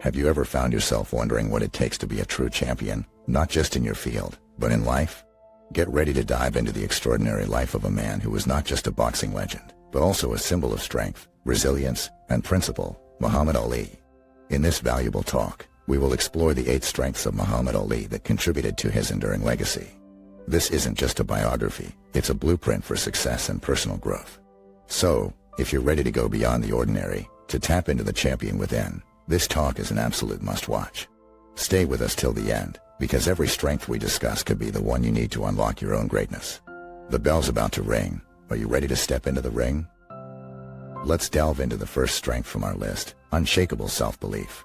Have you ever found yourself wondering what it takes to be a true champion, not just in your field, but in life? Get ready to dive into the extraordinary life of a man who was not just a boxing legend, but also a symbol of strength, resilience, and principle, Muhammad Ali. In this valuable talk, we will explore the 8 strengths of Muhammad Ali that contributed to his enduring legacy. This isn't just a biography, it's a blueprint for success and personal growth. So, if you're ready to go beyond the ordinary, to tap into the champion within, this talk is an absolute must-watch. Stay with us till the end, because every strength we discuss could be the one you need to unlock your own greatness. The bell's about to ring. Are you ready to step into the ring? Let's delve into the first strength from our list, unshakable self-belief.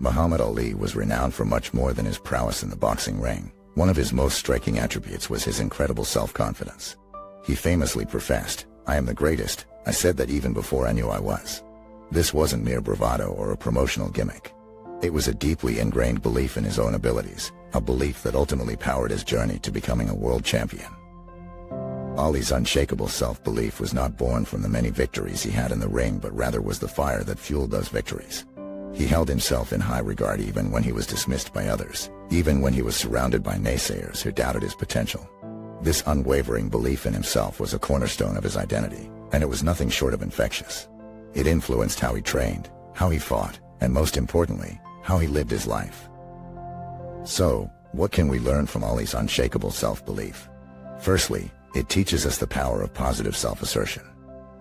Muhammad Ali was renowned for much more than his prowess in the boxing ring. One of his most striking attributes was his incredible self-confidence. He famously professed, "I am the greatest. I said that even before I knew I was." This wasn't mere bravado or a promotional gimmick. It was a deeply ingrained belief in his own abilities, a belief that ultimately powered his journey to becoming a world champion. Ali's unshakable self-belief was not born from the many victories he had in the ring, but rather was the fire that fueled those victories. He held himself in high regard even when he was dismissed by others, even when he was surrounded by naysayers who doubted his potential. This unwavering belief in himself was a cornerstone of his identity, and it was nothing short of infectious. It influenced how he trained, how he fought, and most importantly, how he lived his life. So, what can we learn from Ali's unshakable self-belief? Firstly, it teaches us the power of positive self-assertion.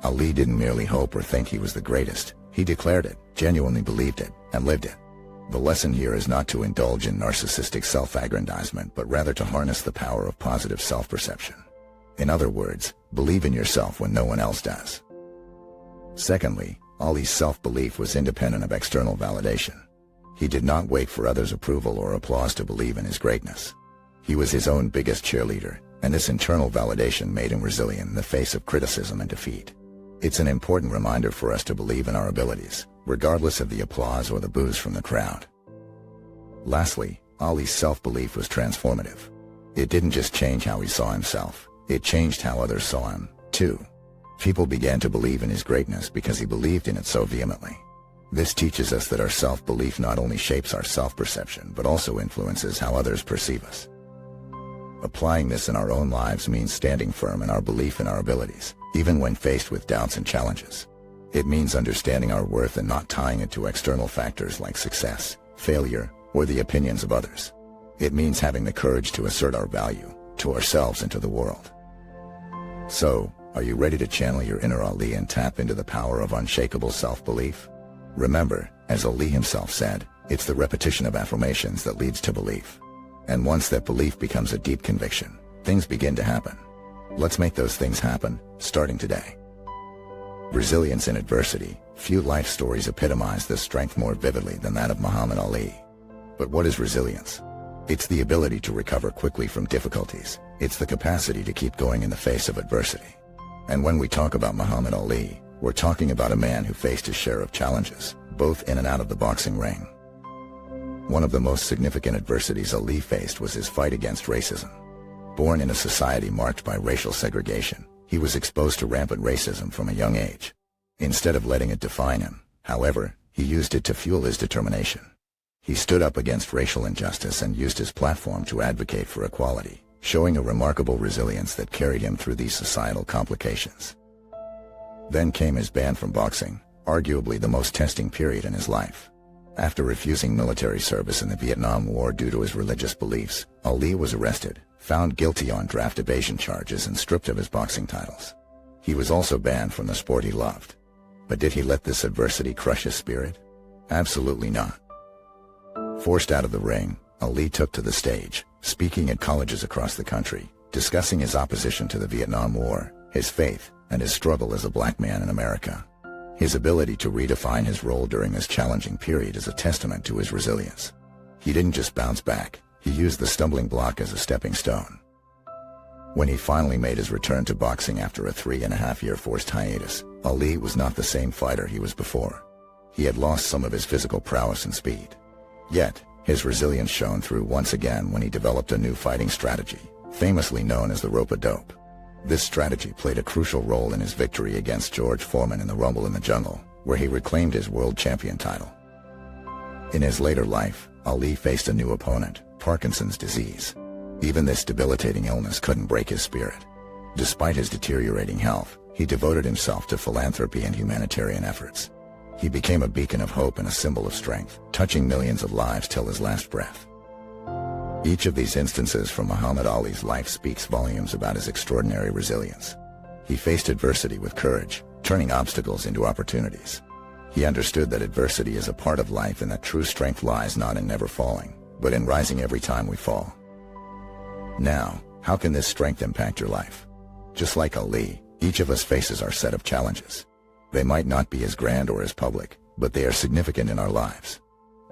Ali didn't merely hope or think he was the greatest. He declared it, genuinely believed it, and lived it. The lesson here is not to indulge in narcissistic self-aggrandizement, but rather to harness the power of positive self-perception. In other words, believe in yourself when no one else does. Secondly, Ali's self-belief was independent of external validation. He did not wait for others' approval or applause to believe in his greatness. He was his own biggest cheerleader, and this internal validation made him resilient in the face of criticism and defeat. It's an important reminder for us to believe in our abilities, regardless of the applause or the boos from the crowd. Lastly, Ali's self-belief was transformative. It didn't just change how he saw himself, it changed how others saw him, too. People began to believe in his greatness because he believed in it so vehemently. This teaches us that our self-belief not only shapes our self-perception, but also influences how others perceive us. Applying this in our own lives means standing firm in our belief in our abilities, even when faced with doubts and challenges. It means understanding our worth and not tying it to external factors like success, failure, or the opinions of others. It means having the courage to assert our value, to ourselves and to the world. So, are you ready to channel your inner Ali and tap into the power of unshakable self-belief? Remember, as Ali himself said, it's the repetition of affirmations that leads to belief. And once that belief becomes a deep conviction, things begin to happen. Let's make those things happen, starting today. Resilience in adversity. Few life stories epitomize this strength more vividly than that of Muhammad Ali. But what is resilience? It's the ability to recover quickly from difficulties. It's the capacity to keep going in the face of adversity. And when we talk about Muhammad Ali, we're talking about a man who faced his share of challenges, both in and out of the boxing ring. One of the most significant adversities Ali faced was his fight against racism. Born in a society marked by racial segregation, he was exposed to rampant racism from a young age. Instead of letting it define him, however, he used it to fuel his determination. He stood up against racial injustice and used his platform to advocate for equality, showing a remarkable resilience that carried him through these societal complications. Then came his ban from boxing, arguably the most testing period in his life. After refusing military service in the Vietnam War due to his religious beliefs, Ali was arrested, found guilty on draft evasion charges and stripped of his boxing titles. He was also banned from the sport he loved. But did he let this adversity crush his spirit? Absolutely not. Forced out of the ring, Ali took to the stage, speaking at colleges across the country, discussing his opposition to the Vietnam War, his faith, and his struggle as a black man in America. His ability to redefine his role during this challenging period is a testament to his resilience. He didn't just bounce back, he used the stumbling block as a stepping stone. When he finally made his return to boxing after a 3.5-year forced hiatus, Ali was not the same fighter he was before. He had lost some of his physical prowess and speed. Yet, his resilience shone through once again when he developed a new fighting strategy, famously known as the rope-a-dope. This strategy played a crucial role in his victory against George Foreman in the Rumble in the Jungle, where he reclaimed his world champion title. In his later life, Ali faced a new opponent, Parkinson's disease. Even this debilitating illness couldn't break his spirit. Despite his deteriorating health, he devoted himself to philanthropy and humanitarian efforts. He became a beacon of hope and a symbol of strength, touching millions of lives till his last breath. Each of these instances from Muhammad Ali's life speaks volumes about his extraordinary resilience. He faced adversity with courage, turning obstacles into opportunities. He understood that adversity is a part of life and that true strength lies not in never falling, but in rising every time we fall. Now, how can this strength impact your life? Just like Ali, each of us faces our set of challenges. They might not be as grand or as public, but they are significant in our lives.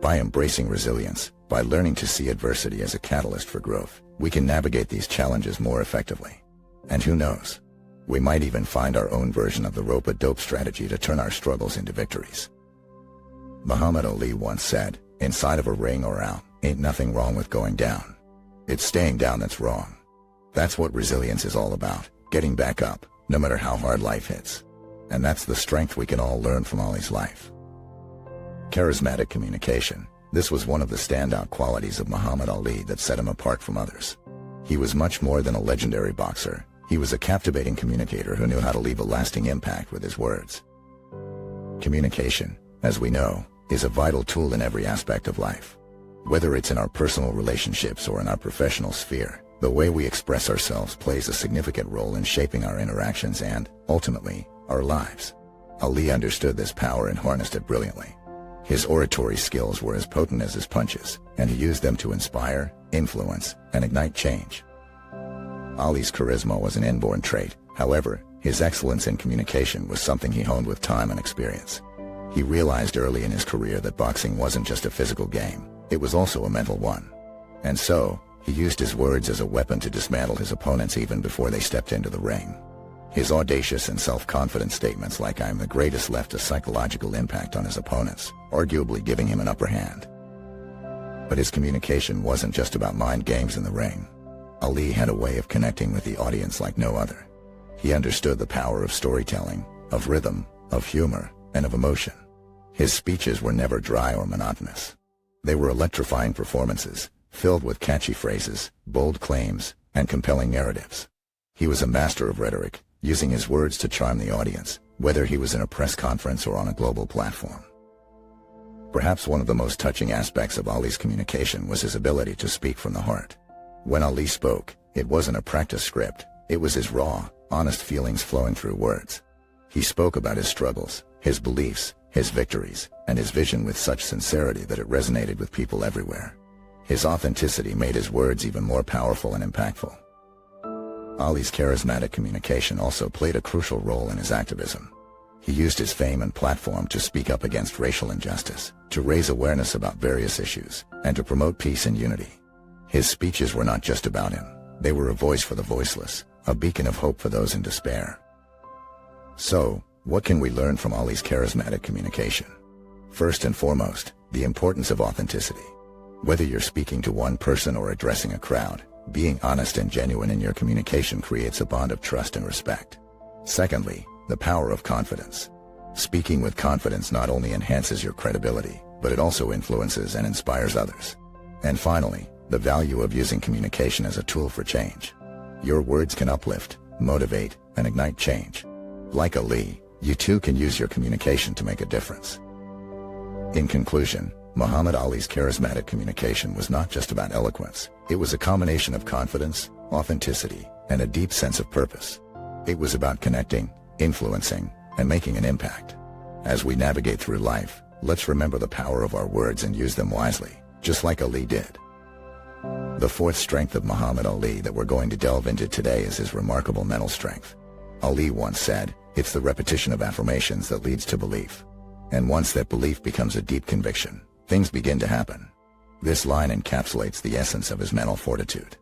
By embracing resilience, by learning to see adversity as a catalyst for growth, we can navigate these challenges more effectively. And who knows? We might even find our own version of the rope-a-dope strategy to turn our struggles into victories. Muhammad Ali once said, "Inside of a ring or out, ain't nothing wrong with going down. It's staying down that's wrong." That's what resilience is all about, getting back up, no matter how hard life hits. And that's the strength we can all learn from Ali's life. Charismatic communication. This was one of the standout qualities of Muhammad Ali that set him apart from others. He was much more than a legendary boxer. He was a captivating communicator who knew how to leave a lasting impact with his words. Communication, as we know, is a vital tool in every aspect of life. Whether it's in our personal relationships or in our professional sphere, the way we express ourselves plays a significant role in shaping our interactions and, ultimately, our lives. Ali understood this power and harnessed it brilliantly. His oratory skills were as potent as his punches, and he used them to inspire, influence, and ignite change. Ali's charisma was an inborn trait. However, his excellence in communication was something he honed with time and experience. He realized early in his career that boxing wasn't just a physical game, it was also a mental one. And so, he used his words as a weapon to dismantle his opponents even before they stepped into the ring. His audacious and self-confident statements like "I am the greatest" left a psychological impact on his opponents, arguably giving him an upper hand. But his communication wasn't just about mind games in the ring. Ali had a way of connecting with the audience like no other. He understood the power of storytelling, of rhythm, of humor, and of emotion. His speeches were never dry or monotonous. They were electrifying performances, filled with catchy phrases, bold claims, and compelling narratives. He was a master of rhetoric, using his words to charm the audience, whether he was in a press conference or on a global platform. Perhaps one of the most touching aspects of Ali's communication was his ability to speak from the heart. When Ali spoke, it wasn't a practice script, it was his raw, honest feelings flowing through words. He spoke about his struggles, his beliefs, his victories, and his vision with such sincerity that it resonated with people everywhere. His authenticity made his words even more powerful and impactful. Ali's charismatic communication also played a crucial role in his activism. He used his fame and platform to speak up against racial injustice, to raise awareness about various issues, and to promote peace and unity. His speeches were not just about him, they were a voice for the voiceless, a beacon of hope for those in despair. So, what can we learn from Ali's charismatic communication? First and foremost, the importance of authenticity. Whether you're speaking to one person or addressing a crowd, being honest and genuine in your communication creates a bond of trust and respect. Secondly, the power of confidence. Speaking with confidence not only enhances your credibility, but it also influences and inspires others. And finally, the value of using communication as a tool for change. Your words can uplift, motivate, and ignite change. Like Ali, you too can use your communication to make a difference. In conclusion, Muhammad Ali's charismatic communication was not just about eloquence. It was a combination of confidence, authenticity, and a deep sense of purpose. It was about connecting, influencing, and making an impact. As we navigate through life, let's remember the power of our words and use them wisely, just like Ali did. The fourth strength of Muhammad Ali that we're going to delve into today is his remarkable mental strength. Ali once said, "It's the repetition of affirmations that leads to belief. And once that belief becomes a deep conviction, things begin to happen." This line encapsulates the essence of his mental fortitude.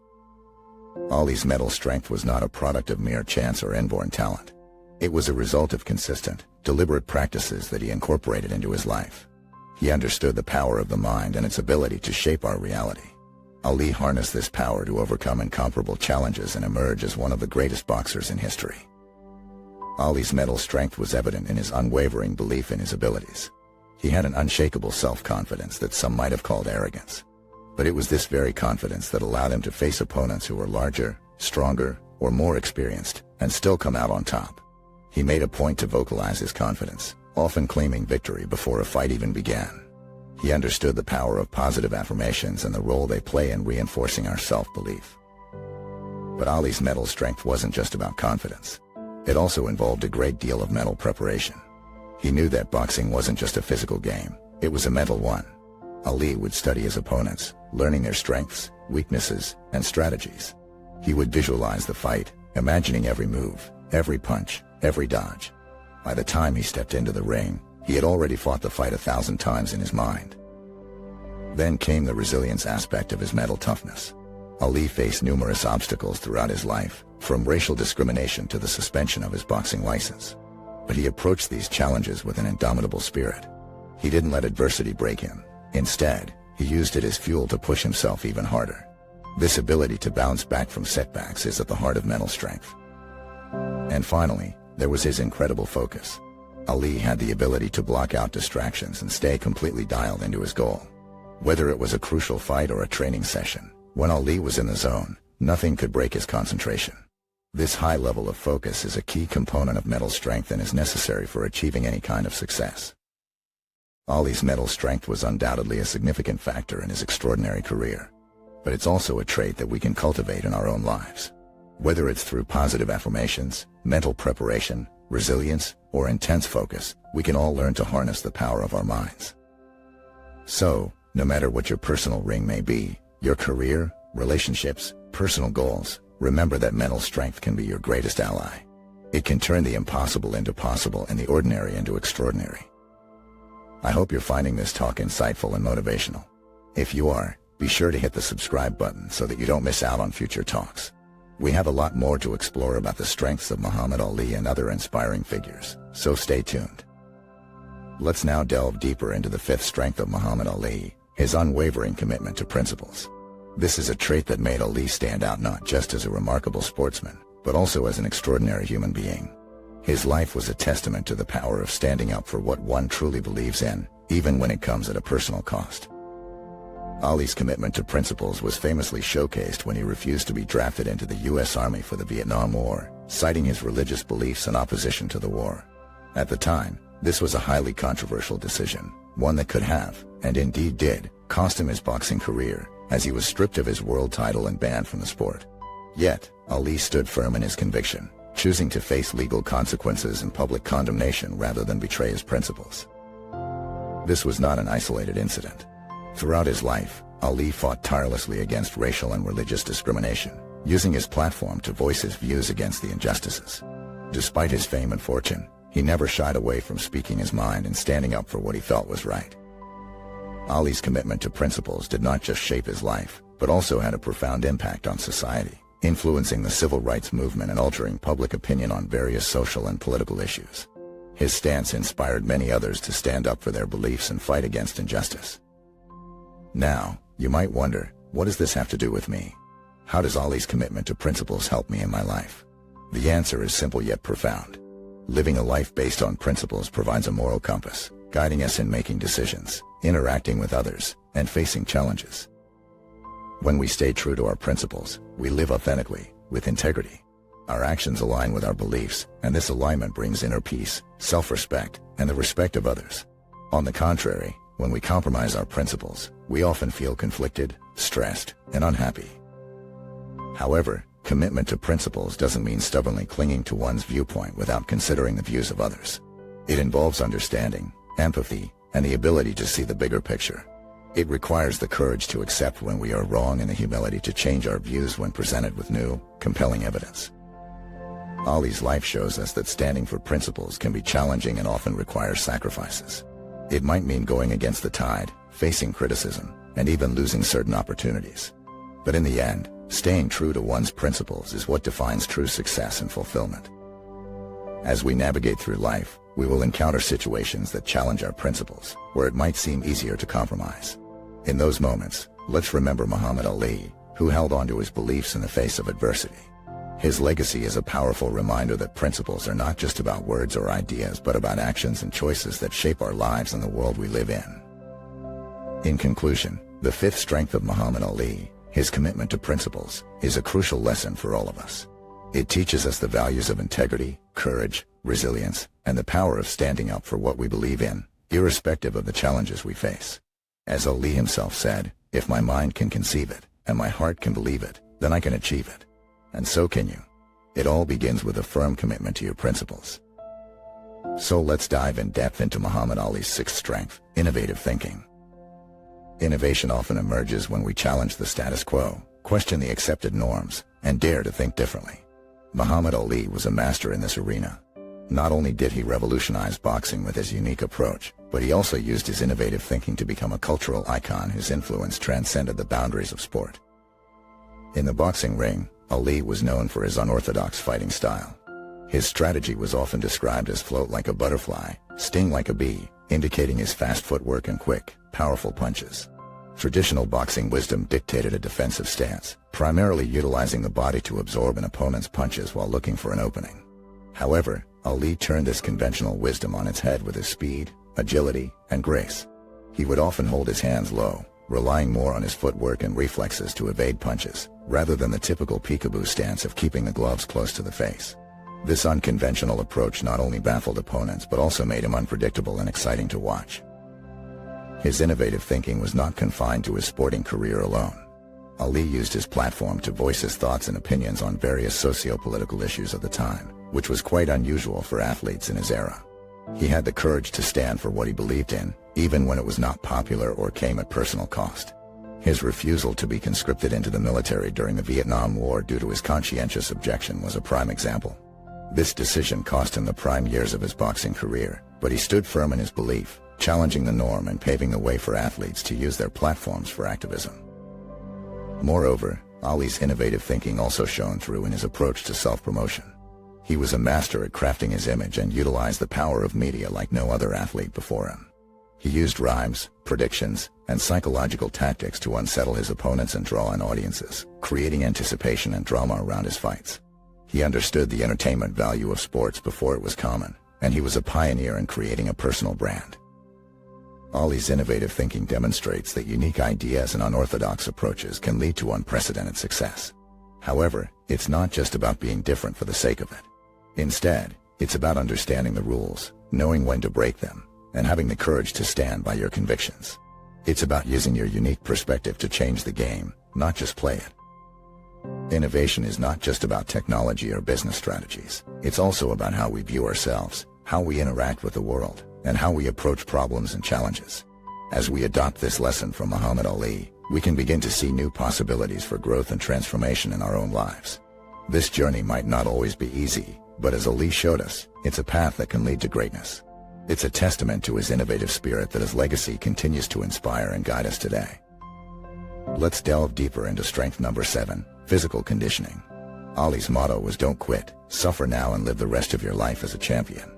Ali's mental strength was not a product of mere chance or inborn talent. It was a result of consistent, deliberate practices that he incorporated into his life. He understood the power of the mind and its ability to shape our reality. Ali harnessed this power to overcome incomparable challenges and emerge as one of the greatest boxers in history. Ali's mental strength was evident in his unwavering belief in his abilities. He had an unshakable self-confidence that some might have called arrogance. But it was this very confidence that allowed him to face opponents who were larger, stronger, or more experienced, and still come out on top. He made a point to vocalize his confidence, often claiming victory before a fight even began. He understood the power of positive affirmations and the role they play in reinforcing our self-belief. But Ali's mental strength wasn't just about confidence. It also involved a great deal of mental preparation. He knew that boxing wasn't just a physical game, it was a mental one. Ali would study his opponents, learning their strengths, weaknesses, and strategies. He would visualize the fight, imagining every move, every punch, every dodge. By the time he stepped into the ring, he had already fought the fight 1,000 times in his mind. Then came the resilience aspect of his mental toughness. Ali faced numerous obstacles throughout his life, from racial discrimination to the suspension of his boxing license. But he approached these challenges with an indomitable spirit. He didn't let adversity break him. Instead, he used it as fuel to push himself even harder. This ability to bounce back from setbacks is at the heart of mental strength. And finally, there was his incredible focus. Ali had the ability to block out distractions and stay completely dialed into his goal. Whether it was a crucial fight or a training session, when Ali was in the zone, nothing could break his concentration. This high level of focus is a key component of mental strength and is necessary for achieving any kind of success. Ali's mental strength was undoubtedly a significant factor in his extraordinary career. But it's also a trait that we can cultivate in our own lives. Whether it's through positive affirmations, mental preparation, resilience, or intense focus, we can all learn to harness the power of our minds. So, no matter what your personal ring may be, your career, relationships, personal goals, remember that mental strength can be your greatest ally. It can turn the impossible into possible and the ordinary into extraordinary. I hope you're finding this talk insightful and motivational. If you are, be sure to hit the subscribe button so that you don't miss out on future talks. We have a lot more to explore about the strengths of Muhammad Ali and other inspiring figures, so stay tuned. Let's now delve deeper into the fifth strength of Muhammad Ali, his unwavering commitment to principles. This is a trait that made Ali stand out not just as a remarkable sportsman, but also as an extraordinary human being. His life was a testament to the power of standing up for what one truly believes in, even when it comes at a personal cost. Ali's commitment to principles was famously showcased when he refused to be drafted into the U.S. Army for the Vietnam War, citing his religious beliefs and opposition to the war. At the time, this was a highly controversial decision, one that could have, and indeed did, cost him his boxing career, as he was stripped of his world title and banned from the sport. Yet, Ali stood firm in his conviction, choosing to face legal consequences and public condemnation rather than betray his principles. This was not an isolated incident. Throughout his life, Ali fought tirelessly against racial and religious discrimination, using his platform to voice his views against the injustices. Despite his fame and fortune, he never shied away from speaking his mind and standing up for what he felt was right. Ali's commitment to principles did not just shape his life, but also had a profound impact on society, influencing the civil rights movement and altering public opinion on various social and political issues. His stance inspired many others to stand up for their beliefs and fight against injustice. Now, you might wonder, what does this have to do with me? How does Ali's commitment to principles help me in my life? The answer is simple yet profound. Living a life based on principles provides a moral compass, guiding us in making decisions, interacting with others, and facing challenges. When we stay true to our principles, we live authentically, with integrity. Our actions align with our beliefs, and this alignment brings inner peace, self-respect, and the respect of others. On the contrary, when we compromise our principles, we often feel conflicted, stressed, and unhappy. However, commitment to principles doesn't mean stubbornly clinging to one's viewpoint without considering the views of others. It involves understanding, empathy, and the ability to see the bigger picture. It requires the courage to accept when we are wrong and the humility to change our views when presented with new, compelling evidence. Ali's life shows us that standing for principles can be challenging and often requires sacrifices. It might mean going against the tide, facing criticism, and even losing certain opportunities. But in the end, staying true to one's principles is what defines true success and fulfillment. As we navigate through life, we will encounter situations that challenge our principles, where it might seem easier to compromise. In those moments, let's remember Muhammad Ali, who held on to his beliefs in the face of adversity. His legacy is a powerful reminder that principles are not just about words or ideas, but about actions and choices that shape our lives and the world we live in. In conclusion, the fifth strength of Muhammad Ali, his commitment to principles, is a crucial lesson for all of us. It teaches us the values of integrity, courage, resilience, and the power of standing up for what we believe in, irrespective of the challenges we face. As Ali himself said, "If my mind can conceive it, and my heart can believe it, then I can achieve it. And so can you." It all begins with a firm commitment to your principles. So let's dive in depth into Muhammad Ali's sixth strength, innovative thinking. Innovation often emerges when we challenge the status quo, question the accepted norms, and dare to think differently. Muhammad Ali was a master in this arena. Not only did he revolutionize boxing with his unique approach, but he also used his innovative thinking to become a cultural icon whose influence transcended the boundaries of sport. In the boxing ring, Ali was known for his unorthodox fighting style. His strategy was often described as float like a butterfly, sting like a bee, indicating his fast footwork and quick, powerful punches. Traditional boxing wisdom dictated a defensive stance, primarily utilizing the body to absorb an opponent's punches while looking for an opening. However, Ali turned this conventional wisdom on its head with his speed, agility, and grace. He would often hold his hands low, relying more on his footwork and reflexes to evade punches, rather than the typical peekaboo stance of keeping the gloves close to the face. This unconventional approach not only baffled opponents but also made him unpredictable and exciting to watch. His innovative thinking was not confined to his sporting career alone. Ali used his platform to voice his thoughts and opinions on various socio-political issues of the time, which was quite unusual for athletes in his era. He had the courage to stand for what he believed in, even when it was not popular or came at personal cost. His refusal to be conscripted into the military during the Vietnam War due to his conscientious objection was a prime example. This decision cost him the prime years of his boxing career, but he stood firm in his belief, challenging the norm and paving the way for athletes to use their platforms for activism. Moreover, Ali's innovative thinking also shone through in his approach to self-promotion. He was a master at crafting his image and utilized the power of media like no other athlete before him. He used rhymes, predictions, and psychological tactics to unsettle his opponents and draw in audiences, creating anticipation and drama around his fights. He understood the entertainment value of sports before it was common, and he was a pioneer in creating a personal brand. Ali's innovative thinking demonstrates that unique ideas and unorthodox approaches can lead to unprecedented success. However, it's not just about being different for the sake of it. Instead, it's about understanding the rules, knowing when to break them, and having the courage to stand by your convictions. It's about using your unique perspective to change the game, not just play it. Innovation is not just about technology or business strategies. It's also about how we view ourselves, how we interact with the world, and how we approach problems and challenges. As we adopt this lesson from Muhammad Ali, we can begin to see new possibilities for growth and transformation in our own lives. This journey might not always be easy, but as Ali showed us, it's a path that can lead to greatness. It's a testament to his innovative spirit that his legacy continues to inspire and guide us today. Let's delve deeper into strength number 7, physical conditioning. Ali's motto was "Don't quit, suffer now and live the rest of your life as a champion."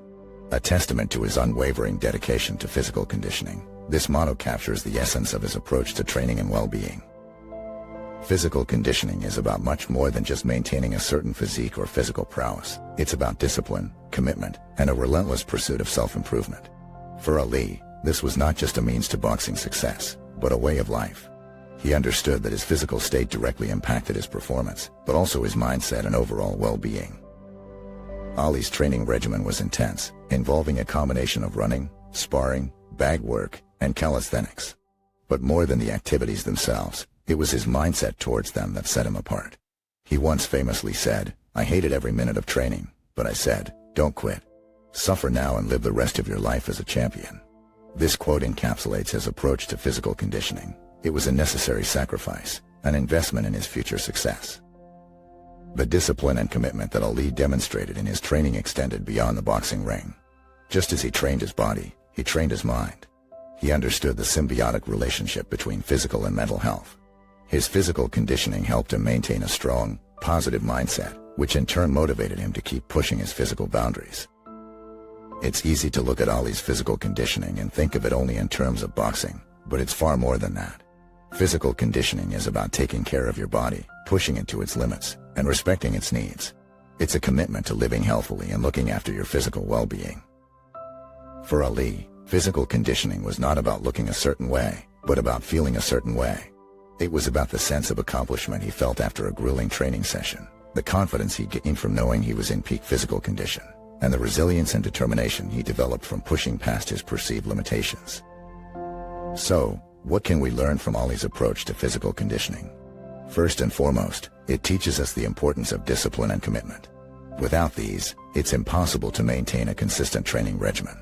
A testament to his unwavering dedication to physical conditioning, this motto captures the essence of his approach to training and well-being. Physical conditioning is about much more than just maintaining a certain physique or physical prowess. It's about discipline, commitment, and a relentless pursuit of self-improvement. For Ali, this was not just a means to boxing success, but a way of life. He understood that his physical state directly impacted his performance, but also his mindset and overall well-being. Ali's training regimen was intense, involving a combination of running, sparring, bag work, and calisthenics. But more than the activities themselves, it was his mindset towards them that set him apart. He once famously said, "I hated every minute of training, but I said, don't quit. Suffer now and live the rest of your life as a champion." This quote encapsulates his approach to physical conditioning. It was a necessary sacrifice, an investment in his future success. The discipline and commitment that Ali demonstrated in his training extended beyond the boxing ring. Just as he trained his body, he trained his mind. He understood the symbiotic relationship between physical and mental health. His physical conditioning helped him maintain a strong, positive mindset, which in turn motivated him to keep pushing his physical boundaries. It's easy to look at Ali's physical conditioning and think of it only in terms of boxing, but it's far more than that. Physical conditioning is about taking care of your body, pushing it to its limits, and respecting its needs. It's a commitment to living healthily and looking after your physical well-being. For Ali, physical conditioning was not about looking a certain way, but about feeling a certain way. It was about the sense of accomplishment he felt after a grueling training session, the confidence he gained from knowing he was in peak physical condition, and the resilience and determination he developed from pushing past his perceived limitations. So, what can we learn from Ali's approach to physical conditioning? First and foremost, it teaches us the importance of discipline and commitment. Without these, it's impossible to maintain a consistent training regimen.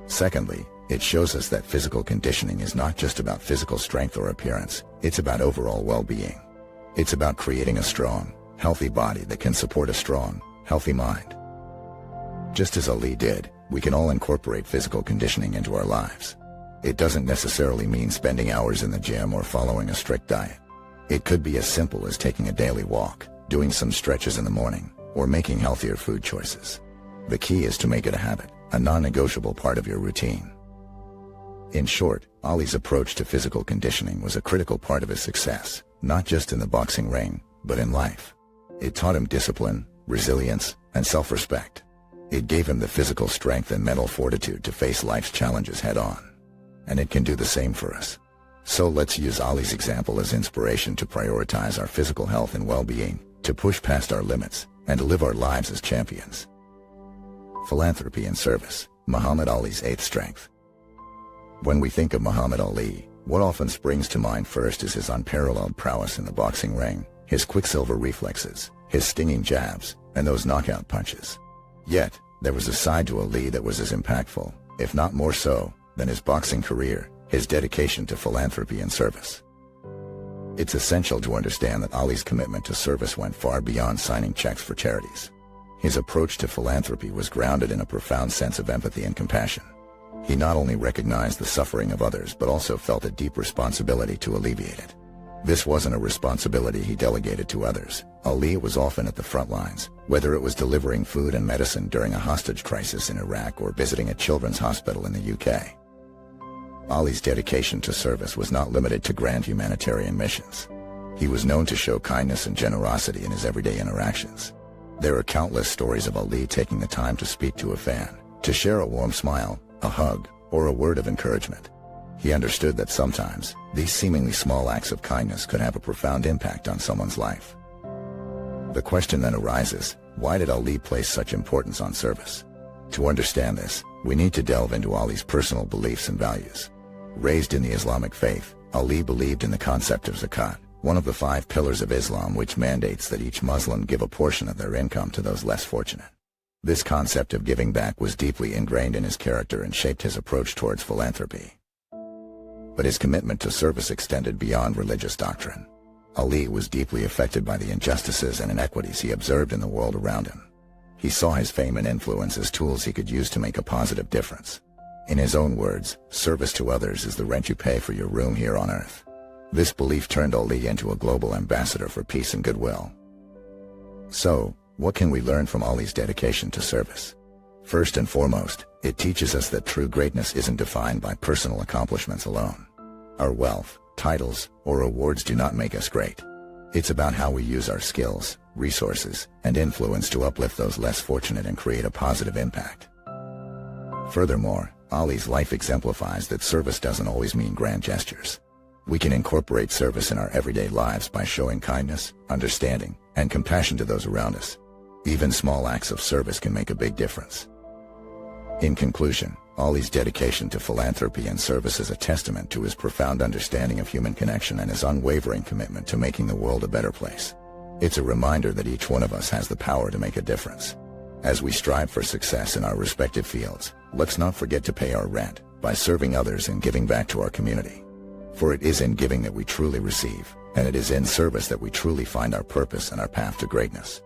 Secondly, it shows us that physical conditioning is not just about physical strength or appearance, it's about overall well-being. It's about creating a strong, healthy body that can support a strong, healthy mind. Just as Ali did, we can all incorporate physical conditioning into our lives. It doesn't necessarily mean spending hours in the gym or following a strict diet. It could be as simple as taking a daily walk, doing some stretches in the morning, or making healthier food choices. The key is to make it a habit, a non-negotiable part of your routine. In short, Ali's approach to physical conditioning was a critical part of his success, not just in the boxing ring, but in life. It taught him discipline, resilience, and self-respect. It gave him the physical strength and mental fortitude to face life's challenges head-on. And it can do the same for us. So let's use Ali's example as inspiration to prioritize our physical health and well-being, to push past our limits, and to live our lives as champions. Philanthropy and service, Muhammad Ali's eighth strength. When we think of Muhammad Ali, what often springs to mind first is his unparalleled prowess in the boxing ring, his quicksilver reflexes, his stinging jabs, and those knockout punches. Yet, there was a side to Ali that was as impactful, if not more so, than his boxing career, his dedication to philanthropy and service. It's essential to understand that Ali's commitment to service went far beyond signing checks for charities. His approach to philanthropy was grounded in a profound sense of empathy and compassion. He not only recognized the suffering of others but also felt a deep responsibility to alleviate it. This wasn't a responsibility he delegated to others. Ali was often at the front lines, whether it was delivering food and medicine during a hostage crisis in Iraq or visiting a children's hospital in the UK. Ali's dedication to service was not limited to grand humanitarian missions. He was known to show kindness and generosity in his everyday interactions. There are countless stories of Ali taking the time to speak to a fan, to share a warm smile, a hug, or a word of encouragement. He understood that sometimes, these seemingly small acts of kindness could have a profound impact on someone's life. The question then arises, why did Ali place such importance on service? To understand this, we need to delve into Ali's personal beliefs and values. Raised in the Islamic faith, Ali believed in the concept of zakat, one of the 5 pillars of Islam which mandates that each Muslim give a portion of their income to those less fortunate. This concept of giving back was deeply ingrained in his character and shaped his approach towards philanthropy. But his commitment to service extended beyond religious doctrine. Ali was deeply affected by the injustices and inequities he observed in the world around him. He saw his fame and influence as tools he could use to make a positive difference. In his own words, service to others is the rent you pay for your room here on earth. This belief turned Ali into a global ambassador for peace and goodwill. So, what can we learn from Ali's dedication to service? First and foremost, it teaches us that true greatness isn't defined by personal accomplishments alone. Our wealth, titles, or awards do not make us great. It's about how we use our skills, resources, and influence to uplift those less fortunate and create a positive impact. Furthermore, Ali's life exemplifies that service doesn't always mean grand gestures. We can incorporate service in our everyday lives by showing kindness, understanding, and compassion to those around us. Even small acts of service can make a big difference. In conclusion, Ali's dedication to philanthropy and service is a testament to his profound understanding of human connection and his unwavering commitment to making the world a better place. It's a reminder that each one of us has the power to make a difference. As we strive for success in our respective fields, let's not forget to pay our rent by serving others and giving back to our community. For it is in giving that we truly receive, and it is in service that we truly find our purpose and our path to greatness.